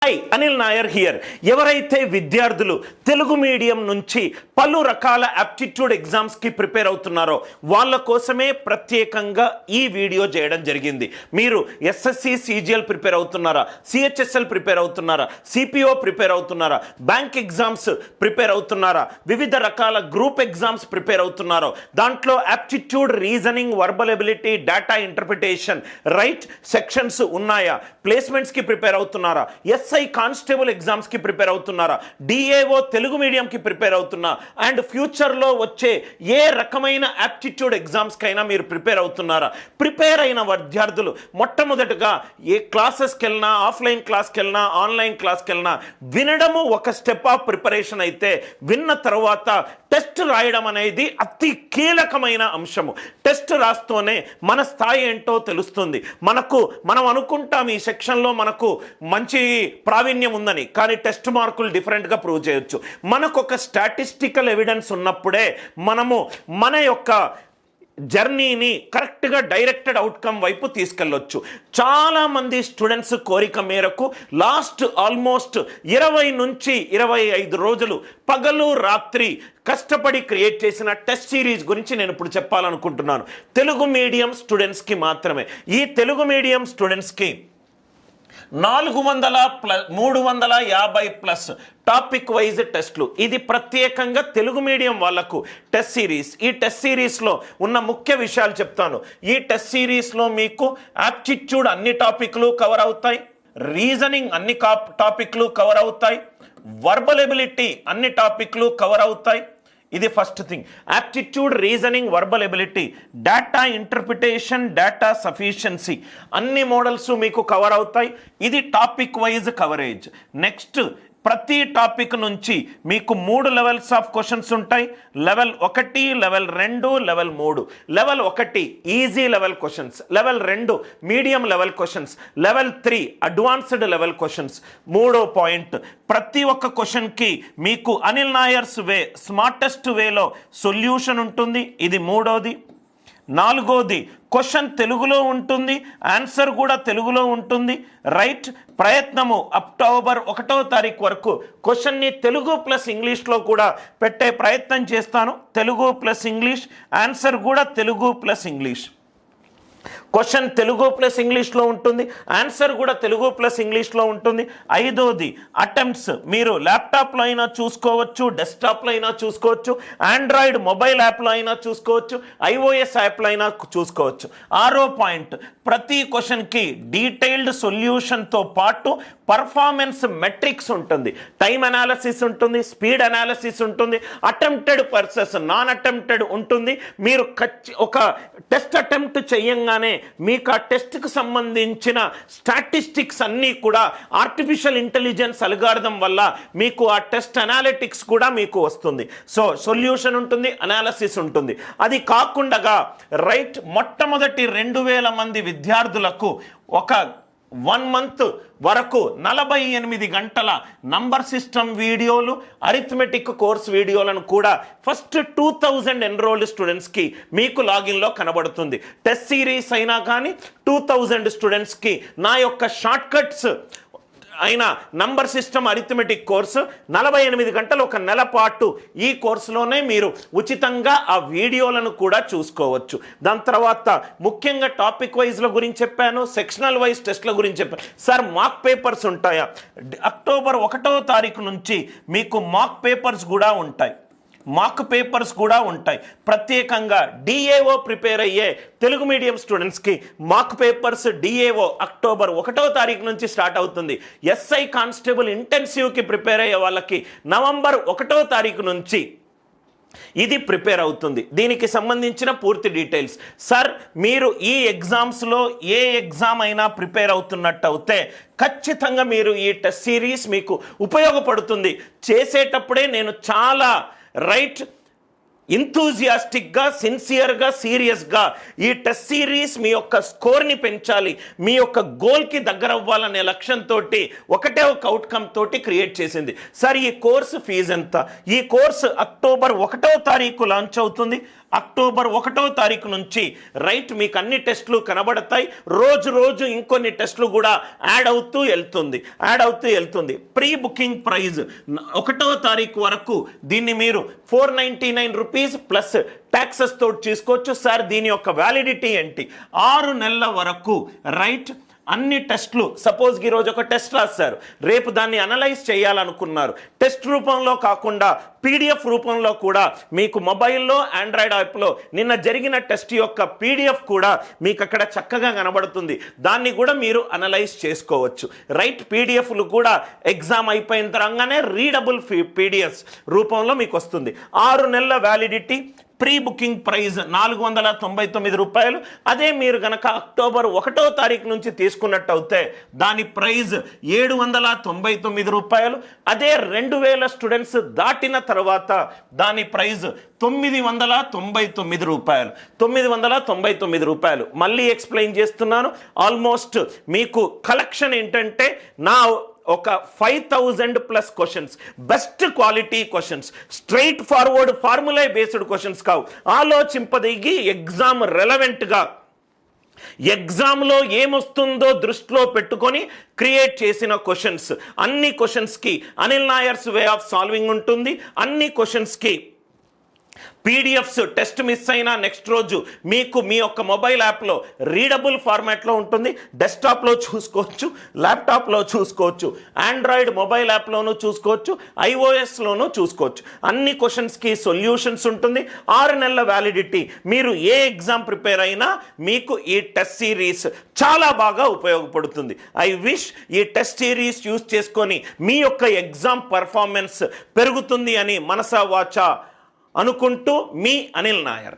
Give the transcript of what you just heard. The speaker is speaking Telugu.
Hi, Anil Nair here. ఎవరైతే విద్యార్థులు తెలుగు మీడియం నుంచి పలు రకాల యాప్టిట్యూడ్ ఎగ్జామ్స్కి ప్రిపేర్ అవుతున్నారో వాళ్ళ కోసమే ప్రత్యేకంగా ఈ వీడియో చేయడం జరిగింది. మీరు ఎస్ఎస్సి సిజిఎల్ ప్రిపేర్ అవుతున్నారా, సిహెచ్ఎస్ఎల్ ప్రిపేర్ అవుతున్నారా, సిపిఓ ప్రిపేర్ అవుతున్నారా, బ్యాంక్ ఎగ్జామ్స్ ప్రిపేర్ అవుతున్నారా, వివిధ రకాల గ్రూప్ ఎగ్జామ్స్ ప్రిపేర్ అవుతున్నారో దాంట్లో aptitude, reasoning, verbal ability, data interpretation, right sections ఉన్నాయా, ప్లేస్మెంట్స్కి ప్రిపేర్ అవుతున్నారా, ఎస్ఐ కానిస్టేబుల్ ఎగ్జామ్స్ కి ప్రిపేర్ అవుతున్నారా, డిఏఓ తెలుగు మీడియం కి ప్రిపేర్ అవుతున్నా అండ్ ఫ్యూచర్ లో వచ్చే ఏ రకమైన యాప్టిట్యూడ్ ఎగ్జామ్స్ కైనా మీరు ప్రిపేర్ అవుతున్నారా? ప్రిపేర్ అయిన విద్యార్థులు మొట్టమొదటిగా ఏ క్లాసెస్కి వెళ్ళినా, ఆఫ్లైన్ క్లాస్కి వెళ్ళినా, ఆన్లైన్ క్లాస్కి వెళ్ళినా వినడము ఒక స్టెప్ ఆఫ్ ప్రిపరేషన్ అయితే విన్న తర్వాత టెస్ట్ రాయడం అనేది అతి కీలకమైన అంశము. టెస్ట్ రాస్తూనే మన స్థాయి ఏంటో తెలుస్తుంది. మనం అనుకుంటాం ఈ సెక్షన్లో మనకు మంచి ప్రావీణ్యం ఉందని, కానీ టెస్ట్ మార్కులు డిఫరెంట్గా ప్రూవ్ చేయొచ్చు. మనకు ఒక స్టాటిస్టికల్ ఎవిడెన్స్ ఉన్నప్పుడే మనము మన యొక్క జర్నీని కరెక్ట్గా డైరెక్టెడ్ అవుట్కమ్ వైపు తీసుకెళ్ళొచ్చు. చాలామంది స్టూడెంట్స్ కోరిక మేరకు లాస్ట్ ఆల్మోస్ట్ 20 నుంచి 25 రోజులు పగలు రాత్రి కష్టపడి క్రియేట్ చేసిన టెస్ట్ సిరీస్ గురించి నేను ఇప్పుడు చెప్పాలనుకుంటున్నాను. తెలుగు మీడియం స్టూడెంట్స్కి మాత్రమే. ఈ తెలుగు మీడియం స్టూడెంట్స్కి 350+ టాపిక్ వైజ్ టెస్ట్లు. ఇది ప్రత్యేకంగా తెలుగు మీడియం వాళ్లకు టెస్ట్ సిరీస్. ఈ టెస్ట్ సిరీస్లో ఉన్న ముఖ్య విషయాలు చెప్తాను. ఈ టెస్ట్ సిరీస్లో మీకు యాప్టిట్యూడ్ అన్ని టాపిక్లు కవర్ అవుతాయి, రీజనింగ్ అన్ని టాపిక్లు కవర్ అవుతాయి, వర్బల్ ఎబిలిటీ అన్ని టాపిక్లు కవర్ అవుతాయి. ఇది first thing. Aptitude, reasoning, verbal ability, data interpretation, data sufficiency అన్ని మోడల్స్ మీకు కవర్ అవుతాయి. ఇది టాపిక్ వైజ్ కవరేజ్. నెక్స్ట్, ప్రతి టాపిక్ నుంచి మీకు 3 లెవెల్స్ ఆఫ్ క్వశ్చన్స్ ఉంటాయి. Level 1, level 2, level 3. Level 1 easy level questions, level 2 medium level questions, level 3 advanced level questions. 3వ పాయింట్, ప్రతి ఒక్క క్వశ్చన్కి మీకు అనిల్ నాయర్స్ వే, స్మార్టెస్ట్ వేలో సొల్యూషన్ ఉంటుంది. ఇది 3వది. 4వది, క్వశ్చన్ తెలుగులో ఉంటుంది, ఆన్సర్ కూడా తెలుగులో ఉంటుంది. రైట్, ప్రయత్నము అక్టోబర్ 1వ తారీఖు వరకు క్వశ్చన్ని తెలుగు ప్లస్ ఇంగ్లీష్లో కూడా పెట్టే ప్రయత్నం చేస్తాను. తెలుగు ప్లస్ ఇంగ్లీష్, ఆన్సర్ కూడా Telugu plus English. Question Telugu plus ఇంగ్లీష్లో ఉంటుంది, ఆన్సర్ కూడా తెలుగు ప్లస్ ఇంగ్లీష్లో ఉంటుంది. 5వది, అటెంప్ట్స్ మీరు ల్యాప్టాప్లో అయినా చూసుకోవచ్చు, డెస్క్టాప్లో అయినా చూసుకోవచ్చు, ఆండ్రాయిడ్ మొబైల్ యాప్లో అయినా చూసుకోవచ్చు, ఐఓఎస్ యాప్లో అయినా చూసుకోవచ్చు. 6వ పాయింట్, ప్రతి క్వశ్చన్కి డీటెయిల్డ్ సొల్యూషన్తో పాటు పర్ఫార్మెన్స్ మెట్రిక్స్ ఉంటుంది, టైం అనాలిసిస్ ఉంటుంది, స్పీడ్ అనాలిసిస్ ఉంటుంది, అటెంప్టెడ్ వర్సెస్ నాన్ అటెంప్టెడ్ ఉంటుంది. మీరు ఒక టెస్ట్ అటెంప్ట్ చేయంగానే మీకు ఆ టెస్ట్కి సంబంధించిన స్టాటిస్టిక్స్ అన్నీ కూడా ఆర్టిఫిషియల్ ఇంటెలిజెన్స్ అల్గారిథం వల్ల మీకు ఆ టెస్ట్ అనాలిటిక్స్ కూడా మీకు వస్తుంది. సో సొల్యూషన్ ఉంటుంది, అనాలిసిస్ ఉంటుంది. అది కాకుండా రైట్, మొట్టమొదటి 2000 మంది విద్యార్థులకు ఒక 1 మంత్ వరకు 48 గంటల నంబర్ సిస్టమ్ వీడియోలు, అరిథమెటిక్ కోర్స్ వీడియోలను కూడా ఫస్ట్ 2000 ఎన్రోల్డ్ స్టూడెంట్స్కి మీకు లాగిన్లో కనబడుతుంది. టెస్ట్ సిరీస్ అయినా కానీ 2000 స్టూడెంట్స్కి నా యొక్క షార్ట్ కట్స్ అయిన నంబర్ సిస్టమ్ అరిథమెటిక్ కోర్సు 48 గంటలు, ఒక నెల పాటు ఈ కోర్సులోనే మీరు ఉచితంగా ఆ వీడియోలను కూడా చూసుకోవచ్చు. దాని తర్వాత ముఖ్యంగా టాపిక్ వైజ్ల గురించి చెప్పాను, సెక్షనల్ వైజ్ టెస్ట్ల గురించి చెప్పాను. సార్ మాక్ పేపర్స్ ఉంటాయా? అక్టోబర్ 1వ తారీఖు నుంచి మీకు మాక్ పేపర్స్ కూడా ఉంటాయి. ప్రత్యేకంగా డిఏఓ ప్రిపేర్ అయ్యే తెలుగు మీడియం స్టూడెంట్స్కి మాక్ పేపర్స్ డిఏఓ అక్టోబర్ 1వ తారీఖు నుంచి స్టార్ట్ అవుతుంది. ఎస్ఐ కానిస్టేబుల్ ఇంటెన్సివ్కి ప్రిపేర్ అయ్యే వాళ్ళకి నవంబర్ 1వ తారీఖు నుంచి ఇది ప్రిపేర్ అవుతుంది. దీనికి సంబంధించిన పూర్తి డీటెయిల్స్. సార్ మీరు ఈ ఎగ్జామ్స్లో ఏ ఎగ్జామ్ అయినా ప్రిపేర్ అవుతున్నట్టు అయితే ఖచ్చితంగా మీరు ఈ టెస్ట్ సిరీస్ మీకు ఉపయోగపడుతుంది. చేసేటప్పుడే నేను చాలా రైట్ ఎంతూజియాస్టిక్గా, సిన్సియర్గా, సీరియస్గా ఈ టెస్ట్ సిరీస్ మీ యొక్క స్కోర్ని పెంచాలి, మీ యొక్క గోల్కి దగ్గర అవ్వాలనే లక్ష్యంతో ఒకటే ఒక అవుట్కమ్ తోటి క్రియేట్ చేసింది. సార్ ఈ కోర్సు ఫీజు ఎంత? ఈ కోర్సు అక్టోబర్ 1వ తారీఖు లాంచ్ అవుతుంది. అక్టోబర్ 1వ తారీఖు నుంచి రైట్ మీకు అన్ని టెస్టులు కనబడతాయి. రోజు ఇంకొన్ని టెస్టులు కూడా యాడ్ అవుతూ వెళ్తుంది. ప్రీ బుకింగ్ ప్రైజ్ 1వ తారీఖు వరకు దీన్ని మీరు 499 రూపీస్ ప్లస్ ట్యాక్సెస్ తోటి తీసుకోవచ్చు. సార్ దీని యొక్క వ్యాలిడిటీ ఏంటి? 6 నెలల వరకు రైట్. అన్ని టెస్టులు సపోజ్ ఈరోజు ఒక టెస్ట్ రాస్తారు, రేపు దాన్ని అనలైజ్ చేయాలనుకున్నారు, టెస్ట్ రూపంలో కాకుండా పీడిఎఫ్ రూపంలో కూడా మీకు మొబైల్లో ఆండ్రాయిడ్ యాప్లో నిన్న జరిగిన టెస్ట్ యొక్క పీడిఎఫ్ కూడా మీకు అక్కడ చక్కగా కనబడుతుంది. దాన్ని కూడా మీరు అనలైజ్ చేసుకోవచ్చు రైట్. పీడిఎఫ్లు కూడా ఎగ్జామ్ అయిపోయిన తరంగానే రీడబుల్ పీడిఎఫ్స్ రూపంలో మీకు వస్తుంది. 6 నెలల వ్యాలిడిటీ. ప్రీ బుకింగ్ ప్రైజ్ 499 రూపాయలు. అదే మీరు గనక అక్టోబర్ 1వ తారీఖు నుంచి తీసుకున్నట్టయితే దాని ప్రైజ్ 799 రూపాయలు. అదే 2000 స్టూడెంట్స్ దాటిన తర్వాత దాని ప్రైజ్ 999 రూపాయలు. 999 రూపాయలు. మళ్ళీ ఎక్స్ప్లెయిన్ చేస్తున్నాను. ఆల్మోస్ట్ మీకు కలెక్షన్ ఏంటంటే నా ఒక 5000 plus questions, best quality questions, straight forward formula based questions కావు, ఆలోచింపదిగి ఎగ్జామ్ రెలవెంట్గా ఎగ్జామ్లో ఏమొస్తుందో దృష్టిలో పెట్టుకొని క్రియేట్ చేసిన క్వశ్చన్స్. అన్ని క్వశ్చన్స్కి Anil Nairs way of solving ఉంటుంది. అన్ని క్వశ్చన్స్కి పీడిఎఫ్స్ టెస్ట్ మిస్ అయినా నెక్స్ట్ రోజు మీకు మీ యొక్క మొబైల్ యాప్లో రీడబుల్ ఫార్మాట్లో ఉంటుంది. డెస్క్టాప్లో చూసుకోవచ్చు, ల్యాప్టాప్లో చూసుకోవచ్చు, ఆండ్రాయిడ్ మొబైల్ యాప్లోనూ చూసుకోవచ్చు, ఐఓఎస్లోనూ చూసుకోవచ్చు. అన్ని క్వశ్చన్స్కి సొల్యూషన్స్ ఉంటుంది. 6 నెలల వ్యాలిడిటీ. మీరు ఏ ఎగ్జామ్ ప్రిపేర్ అయినా మీకు ఈ టెస్ట్ సిరీస్ చాలా బాగా ఉపయోగపడుతుంది. ఐ విష్ ఈ టెస్ట్ సిరీస్ యూజ్ చేసుకొని మీ యొక్క ఎగ్జామ్ పర్ఫార్మెన్స్ పెరుగుతుంది అని మనసా వాచా అనుకుంటూ మీ అనిల్ నాయర్.